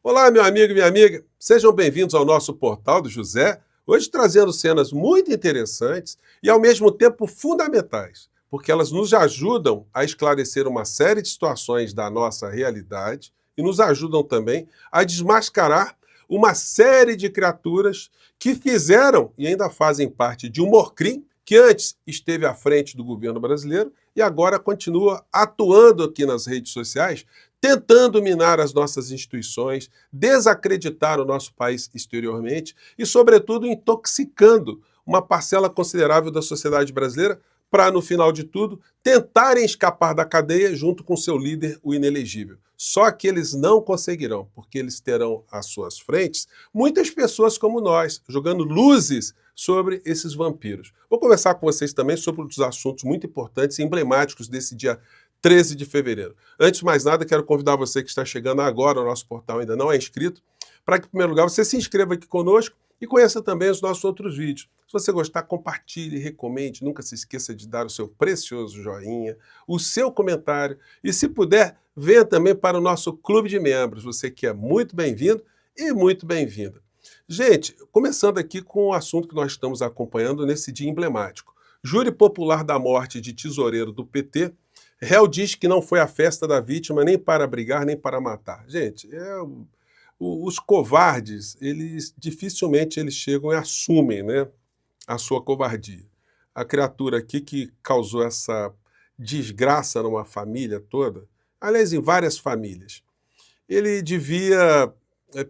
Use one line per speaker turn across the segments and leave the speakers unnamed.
Olá, meu amigo e minha amiga. Sejam bem-vindos ao nosso Portal do José. Hoje trazendo cenas muito interessantes e, ao mesmo tempo, fundamentais, porque elas nos ajudam a esclarecer uma série de situações da nossa realidade e nos ajudam também a desmascarar uma série de criaturas que fizeram e ainda fazem parte de um Morcrim que antes esteve à frente do governo brasileiro e agora continua atuando aqui nas redes sociais, tentando minar as nossas instituições, desacreditar o nosso país exteriormente e, sobretudo, intoxicando uma parcela considerável da sociedade brasileira para, no final de tudo, tentarem escapar da cadeia junto com seu líder, o inelegível. Só que eles não conseguirão, porque eles terão às suas frentes muitas pessoas como nós, jogando luzes sobre esses vampiros. Vou conversar com vocês também sobre os assuntos muito importantes e emblemáticos desse dia 13 de fevereiro. Antes de mais nada, quero convidar você que está chegando agora ao nosso portal, ainda não é inscrito, para que, em primeiro lugar, você se inscreva aqui conosco e conheça também os nossos outros vídeos. Se você gostar, compartilhe, recomende, nunca se esqueça de dar o seu precioso joinha, o seu comentário e, se puder, venha também para o nosso clube de membros. Você que é muito bem-vindo e muito bem-vinda. Gente, começando aqui com o assunto que nós estamos acompanhando nesse dia emblemático. Júri popular da morte de tesoureiro do PT. Réu diz que não foi a festa da vítima nem para brigar, nem para matar. Gente, os covardes, eles dificilmente eles chegam e assumem, né, a sua covardia. A criatura aqui que causou essa desgraça numa família toda, aliás, em várias famílias, ele devia,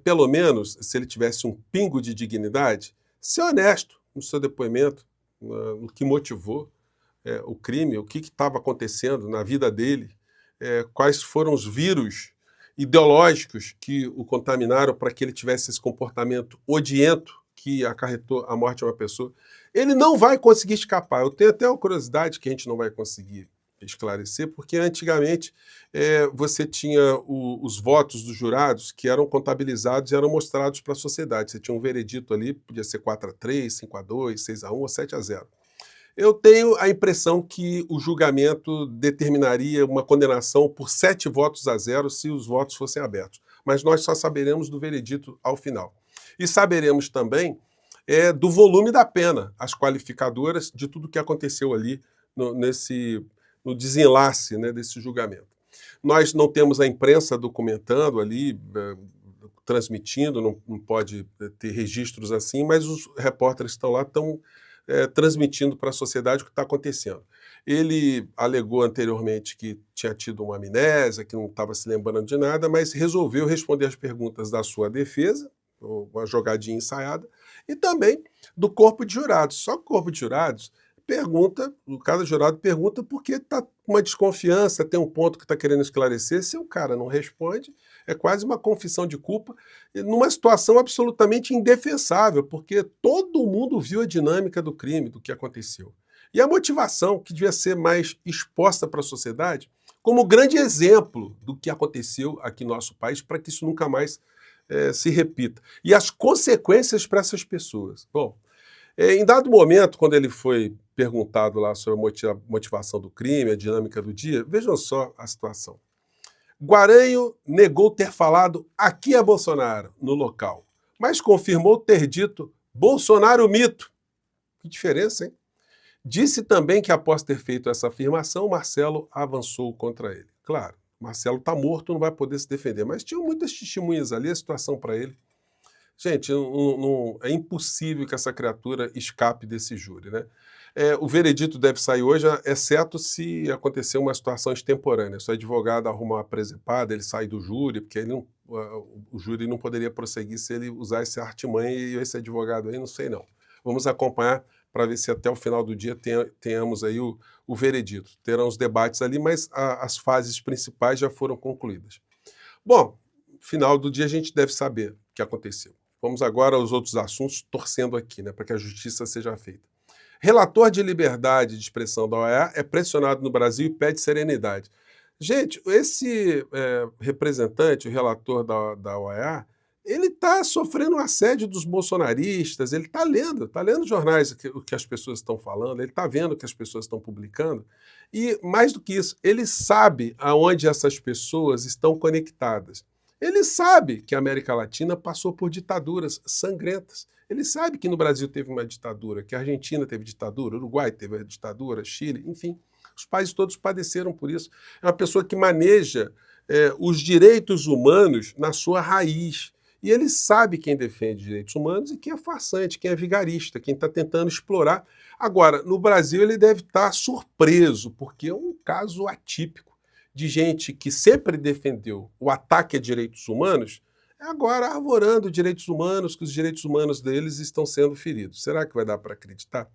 pelo menos, se ele tivesse um pingo de dignidade, ser honesto no seu depoimento, no que motivou o crime, o que estava acontecendo na vida dele, quais foram os vírus ideológicos que o contaminaram para que ele tivesse esse comportamento odiento que acarretou a morte de uma pessoa. Ele não vai conseguir escapar. Eu tenho até uma curiosidade que a gente não vai conseguir esclarecer, porque antigamente você tinha os votos dos jurados que eram contabilizados e eram mostrados para a sociedade. Você tinha um veredito ali, podia ser 4-3, 5-2, 6-1 ou 7-0. Eu tenho a impressão que o julgamento determinaria uma condenação por 7 votos a 0 se os votos fossem abertos. Mas nós só saberemos do veredito ao final. E saberemos também do volume da pena, as qualificadoras de tudo que aconteceu ali no desenlace, né, desse julgamento. Nós não temos a imprensa documentando ali, transmitindo, não pode ter registros assim, mas os repórteres estão lá, estão transmitindo para a sociedade o que está acontecendo. Ele alegou anteriormente que tinha tido uma amnésia, que não estava se lembrando de nada, mas resolveu responder as perguntas da sua defesa, uma jogadinha ensaiada, e também do corpo de jurados. Só que o corpo de jurados pergunta, cada jurado pergunta porque está com uma desconfiança, tem um ponto que está querendo esclarecer. Se o cara não responde, é quase uma confissão de culpa, numa situação absolutamente indefensável, porque todo mundo viu a dinâmica do crime, do que aconteceu. E a motivação, que devia ser mais exposta para a sociedade, como grande exemplo do que aconteceu aqui no nosso país, para que isso nunca mais se repita. E as consequências para essas pessoas. Bom, em dado momento, quando ele foi perguntado lá sobre a motivação do crime, a dinâmica do dia, vejam só a situação. Guaranho negou ter falado "aqui é Bolsonaro" no local, mas confirmou ter dito "Bolsonaro mito". Que diferença, hein? Disse também que, após ter feito essa afirmação, Marcelo avançou contra ele. Claro, Marcelo está morto, não vai poder se defender, mas tinham muitas testemunhas ali, a situação para ele. Gente, é impossível que essa criatura escape desse júri, né? O veredito deve sair hoje, exceto se acontecer uma situação extemporânea. Se o advogado arruma uma presepada, ele sai do júri, porque o júri não poderia prosseguir se ele usar esse artimanha, e esse advogado aí, não sei não. Vamos acompanhar para ver se até o final do dia tenhamos aí o veredito. Terão os debates ali, mas as fases principais já foram concluídas. Bom, final do dia a gente deve saber o que aconteceu. Vamos agora aos outros assuntos, torcendo aqui, né, para que a justiça seja feita. Relator de liberdade de expressão da OEA é pressionado no Brasil e pede serenidade. Gente, esse representante, o relator da OEA, ele está sofrendo um assédio dos bolsonaristas, ele está lendo jornais, o que as pessoas estão falando, ele está vendo o que as pessoas estão publicando, e mais do que isso, ele sabe aonde essas pessoas estão conectadas. Ele sabe que a América Latina passou por ditaduras sangrentas. Ele sabe que no Brasil teve uma ditadura, que a Argentina teve ditadura, o Uruguai teve a ditadura, Chile, enfim. Os países todos padeceram por isso. É uma pessoa que maneja os direitos humanos na sua raiz. E ele sabe quem defende direitos humanos e quem é farsante, quem é vigarista, quem está tentando explorar. Agora, no Brasil ele deve estar surpreso, porque é um caso atípico de gente que sempre defendeu o ataque a direitos humanos, agora arvorando direitos humanos, que os direitos humanos deles estão sendo feridos. Será que vai dar para acreditar?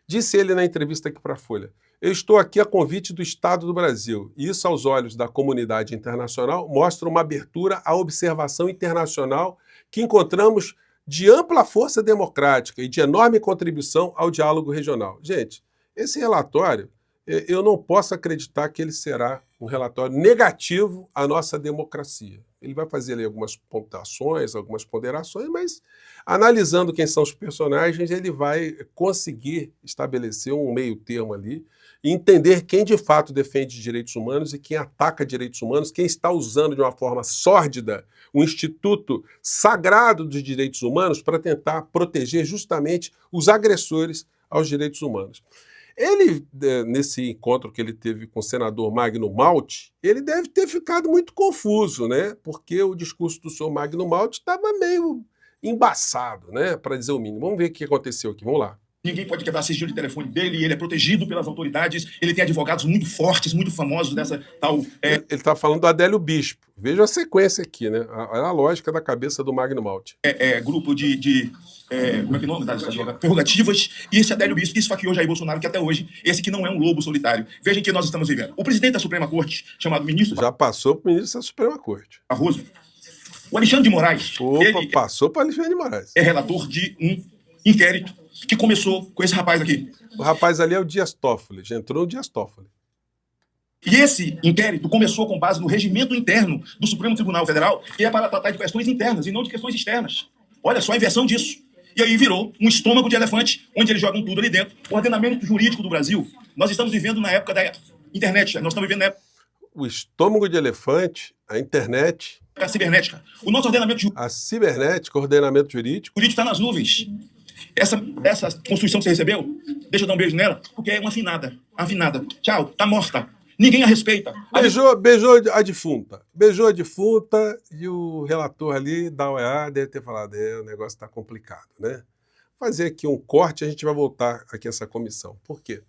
Disse ele na entrevista aqui para a Folha: eu estou aqui a convite do Estado do Brasil. E isso, aos olhos da comunidade internacional, mostra uma abertura à observação internacional que encontramos de ampla força democrática e de enorme contribuição ao diálogo regional. Gente, esse relatório, eu não posso acreditar que ele será um relatório negativo à nossa democracia. Ele vai fazer ali algumas pontuações, algumas ponderações, mas analisando quem são os personagens, ele vai conseguir estabelecer um meio termo ali e entender quem de fato defende direitos humanos e quem ataca direitos humanos, quem está usando de uma forma sórdida um instituto sagrado dos direitos humanos para tentar proteger justamente os agressores aos direitos humanos. Ele, nesse encontro que ele teve com o senador Magno Malta, ele deve ter ficado muito confuso, né? Porque o discurso do senhor Magno Malta estava meio embaçado, né? Para dizer o mínimo. Vamos ver o que aconteceu aqui, vamos lá.
Ninguém pode quebrar sigilo de telefone dele, ele é protegido pelas autoridades, ele tem advogados muito fortes, muito famosos dessa tal...
Ele está falando do Adélio Bispo. Veja a sequência aqui, né? A lógica da cabeça do Magno Malta.
Grupo como é que é o nome das prerrogativas, e esse Adélio Bispo que esfaqueou Jair Bolsonaro, que até hoje, esse que não é um lobo solitário. Vejam que nós estamos vivendo. O presidente da Suprema Corte, chamado ministro...
Já passou para o ministro da Suprema Corte.
Barroso. O Alexandre de Moraes...
Passou para Alexandre de Moraes.
É relator de um inquérito que começou com esse rapaz aqui.
O rapaz ali é o Dias Toffoli, já entrou o Dias Toffoli.
E esse inquérito começou com base no regimento interno do Supremo Tribunal Federal, que é para tratar de questões internas e não de questões externas. Olha só a inversão disso. E aí virou um estômago de elefante, onde eles jogam tudo ali dentro. O ordenamento jurídico do Brasil, nós estamos vivendo na época da internet, nós estamos vivendo na época...
O estômago de elefante, a internet...
A cibernética. O nosso ordenamento jurídico...
A cibernética, o ordenamento jurídico...
O jurídico está nas nuvens. Essa Constituição que você recebeu, deixa eu dar um beijo nela, porque é uma afinada. Tchau, tá morta. Ninguém a respeita.
Beijou a defunta. Beijou a defunta e o relator ali da OEA deve ter falado, o negócio está complicado, né? Fazer aqui um corte, a gente vai voltar aqui a essa comissão. Por quê?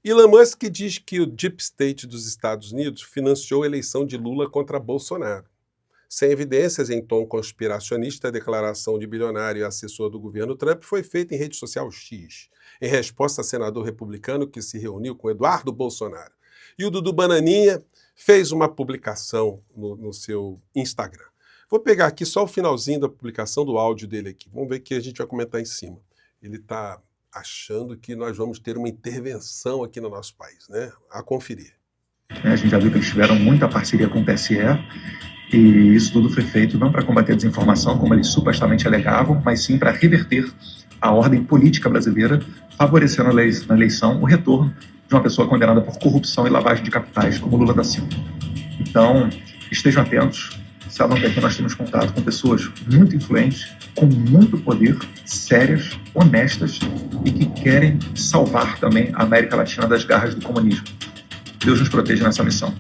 Elon Musk diz que o Deep State dos Estados Unidos financiou a eleição de Lula contra Bolsonaro. Sem evidências em tom conspiracionista, a declaração de bilionário e assessor do governo Trump foi feita em rede social X, em resposta a senador republicano que se reuniu com Eduardo Bolsonaro. E o Dudu Bananinha fez uma publicação no seu Instagram. Vou pegar aqui só o finalzinho da publicação do áudio dele aqui. Vamos ver que a gente vai comentar em cima. Ele está achando que nós vamos ter uma intervenção aqui no nosso país, né? A conferir.
A gente já viu que eles tiveram muita parceria com o TSE, e isso tudo foi feito não para combater a desinformação, como eles supostamente alegavam, mas sim para reverter a ordem política brasileira, favorecendo na eleição o retorno de uma pessoa condenada por corrupção e lavagem de capitais, como Lula da Silva. Então, estejam atentos, saibam que aqui nós temos contato com pessoas muito influentes, com muito poder, sérias, honestas e que querem salvar também a América Latina das garras do comunismo. Deus nos proteja nessa missão.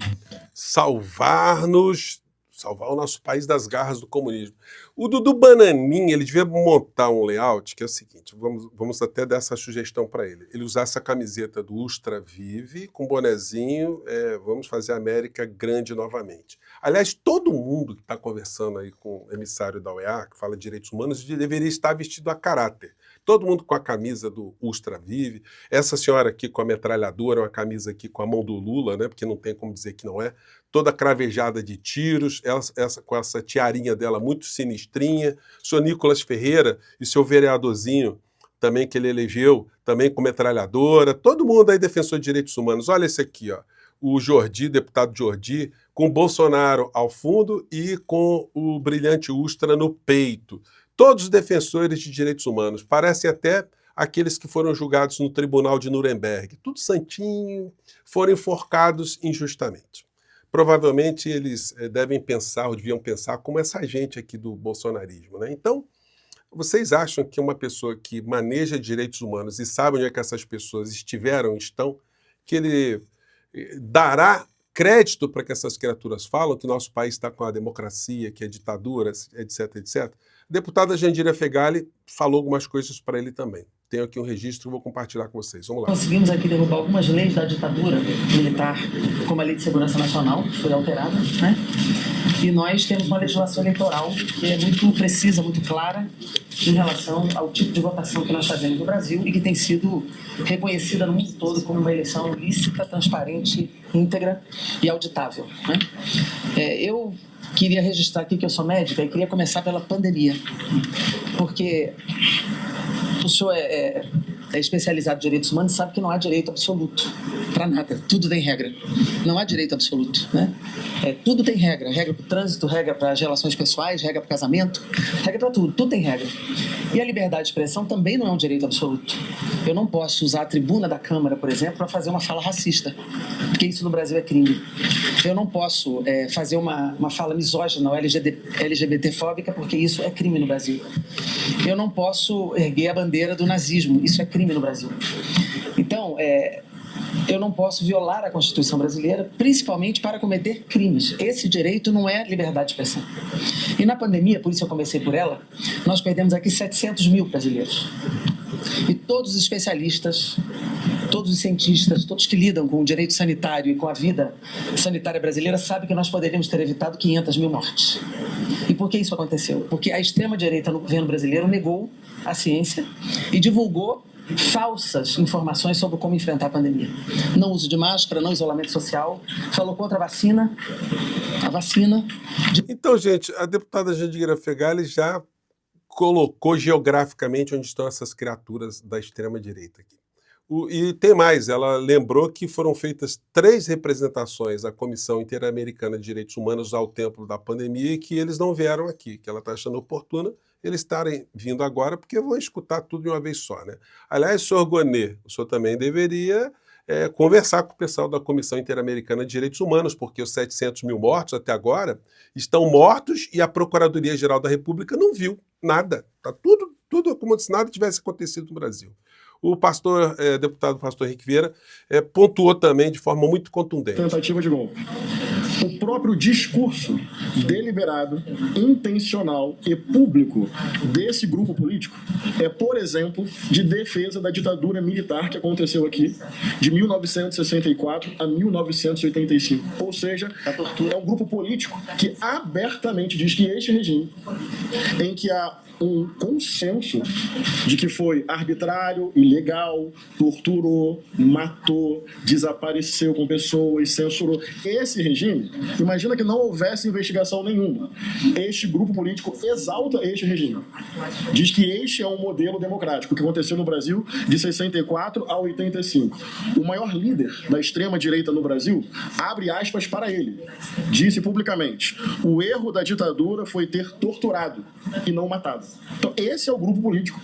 Salvar o nosso país das garras do comunismo. O Dudu Bananinha, ele devia montar um layout que é o seguinte, vamos até dar essa sugestão para ele. Ele usar essa camiseta do Ustra Vive, com bonezinho, vamos fazer a América grande novamente. Aliás, todo mundo que está conversando aí com o emissário da OEA, que fala de direitos humanos, deveria estar vestido a caráter. Todo mundo com a camisa do Ustra Vive. Essa senhora aqui com a metralhadora, uma camisa aqui com a mão do Lula, né? Porque não tem como dizer que não é. Toda cravejada de tiros, com essa tiarinha dela muito sinistrinha. O senhor Nicolas Ferreira e seu vereadorzinho também que ele elegeu, também com metralhadora. Todo mundo aí defensor de direitos humanos. Olha esse aqui, ó. O Jordi, deputado Jordi, com o Bolsonaro ao fundo e com o brilhante Ustra no peito. Todos os defensores de direitos humanos, parecem até aqueles que foram julgados no tribunal de Nuremberg. Tudo santinho, foram enforcados injustamente. provavelmente eles devem pensar, ou deviam pensar, como essa gente aqui do bolsonarismo, né? Então, vocês acham que uma pessoa que maneja direitos humanos e sabe onde é que essas pessoas estão, que ele dará crédito para que essas criaturas falam, que nosso país está com a democracia, que é ditadura, etc, etc? A deputada Jandira Fegali falou algumas coisas para ele também. Tenho aqui um registro, vou compartilhar com vocês. Vamos lá.
Conseguimos aqui derrubar algumas leis da ditadura militar, como a Lei de Segurança Nacional, que foi alterada, né? E nós temos uma legislação eleitoral que é muito precisa, muito clara em relação ao tipo de votação que nós fazemos no Brasil e que tem sido reconhecida no mundo todo como uma eleição lícita, transparente, íntegra e auditável, né? Eu queria registrar aqui que eu sou médica e queria começar pela pandemia, porque o senhor é especializado em direitos humanos e sabe que não há direito absoluto para nada, tudo tem regra. Não há direito absoluto, né? Tudo tem regra, regra para o trânsito, regra para as relações pessoais, regra para o casamento, regra para tudo tem regra. E a liberdade de expressão também não é um direito absoluto. Eu não posso usar a tribuna da Câmara, por exemplo, para fazer uma fala racista, porque isso no Brasil é crime. Eu não posso fazer uma fala misógina ou LGBTfóbica, porque isso é crime no Brasil. Eu não posso erguer a bandeira do nazismo, isso é crime no Brasil. Então, eu não posso violar a Constituição brasileira, principalmente para cometer crimes. Esse direito não é liberdade de expressão. E na pandemia, por isso eu comecei por ela, nós perdemos aqui 700 mil brasileiros. E todos os especialistas, todos os cientistas, todos que lidam com o direito sanitário e com a vida sanitária brasileira sabem que nós poderíamos ter evitado 500 mil mortes. E por que isso aconteceu? Porque a extrema-direita no governo brasileiro negou a ciência e divulgou falsas informações sobre como enfrentar a pandemia. Não uso de máscara, não isolamento social, falou contra a vacina.
Então, gente, a deputada Jandira Fegali já colocou geograficamente onde estão essas criaturas da extrema-direita aqui. E tem mais, ela lembrou que foram feitas 3 representações à Comissão Interamericana de Direitos Humanos ao tempo da pandemia e que eles não vieram aqui, que ela está achando oportuna eles estarem vindo agora, porque vão escutar tudo de uma vez só, né? Aliás, senhor Gonê, o senhor também deveria conversar com o pessoal da Comissão Interamericana de Direitos Humanos, porque os 700 mil mortos até agora estão mortos e a Procuradoria-Geral da República não viu nada. Está tudo como se nada tivesse acontecido no Brasil. O deputado pastor Henrique Vieira pontuou também de forma muito contundente.
Tentativa de golpe. O próprio discurso deliberado, intencional e público desse grupo político é, por exemplo, de defesa da ditadura militar que aconteceu aqui de 1964 a 1985. Ou seja, é um grupo político que abertamente diz que este regime, em que há um consenso de que foi arbitrário, ilegal, torturou, matou, desapareceu com pessoas, censurou. Esse regime, imagina que não houvesse investigação nenhuma. Este grupo político exalta este regime. Diz que este é um modelo democrático, que aconteceu no Brasil de 64 a 85. O maior líder da extrema-direita no Brasil, abre aspas para ele, disse publicamente: o erro da ditadura foi ter torturado e não matado. Então, esse é o grupo político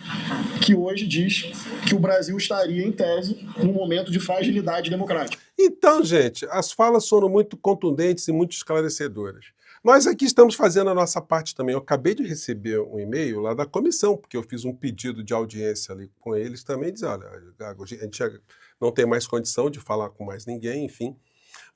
que hoje diz que o Brasil estaria, em tese, num momento de fragilidade democrática.
Então, gente, as falas foram muito contundentes e muito esclarecedoras. Nós aqui estamos fazendo a nossa parte também. Eu acabei de receber um e-mail lá da comissão, porque eu fiz um pedido de audiência ali com eles também, dizer, olha, Gago, a gente não tem mais condição de falar com mais ninguém, enfim.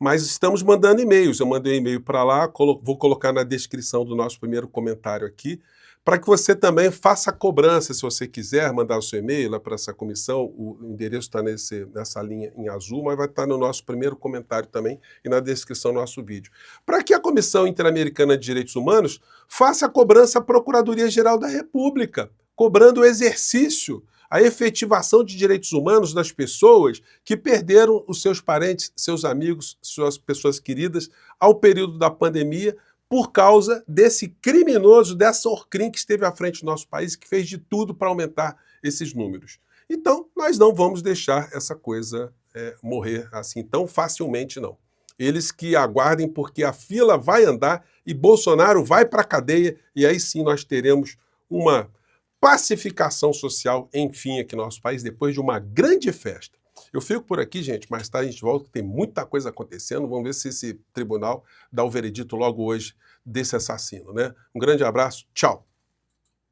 Mas estamos mandando e-mails. Eu mandei um e-mail para lá, vou colocar na descrição do nosso primeiro comentário aqui, para que você também faça a cobrança, se você quiser mandar o seu e-mail lá para essa comissão. O endereço está nessa linha em azul, mas vai estar no nosso primeiro comentário também e na descrição do nosso vídeo. Para que a Comissão Interamericana de Direitos Humanos faça a cobrança à Procuradoria-Geral da República, cobrando o exercício, a efetivação de direitos humanos das pessoas que perderam os seus parentes, seus amigos, suas pessoas queridas ao período da pandemia, por causa desse criminoso, dessa Orcrim que esteve à frente do nosso país, que fez de tudo para aumentar esses números. Então, nós não vamos deixar essa coisa morrer assim tão facilmente, não. Eles que aguardem, porque a fila vai andar e Bolsonaro vai para a cadeia, e aí sim nós teremos uma pacificação social, enfim, aqui no nosso país, depois de uma grande festa. Eu fico por aqui, gente, mais tarde a gente volta, tem muita coisa acontecendo. Vamos ver se esse tribunal dá o veredito logo hoje desse assassino, né? Um grande abraço, tchau!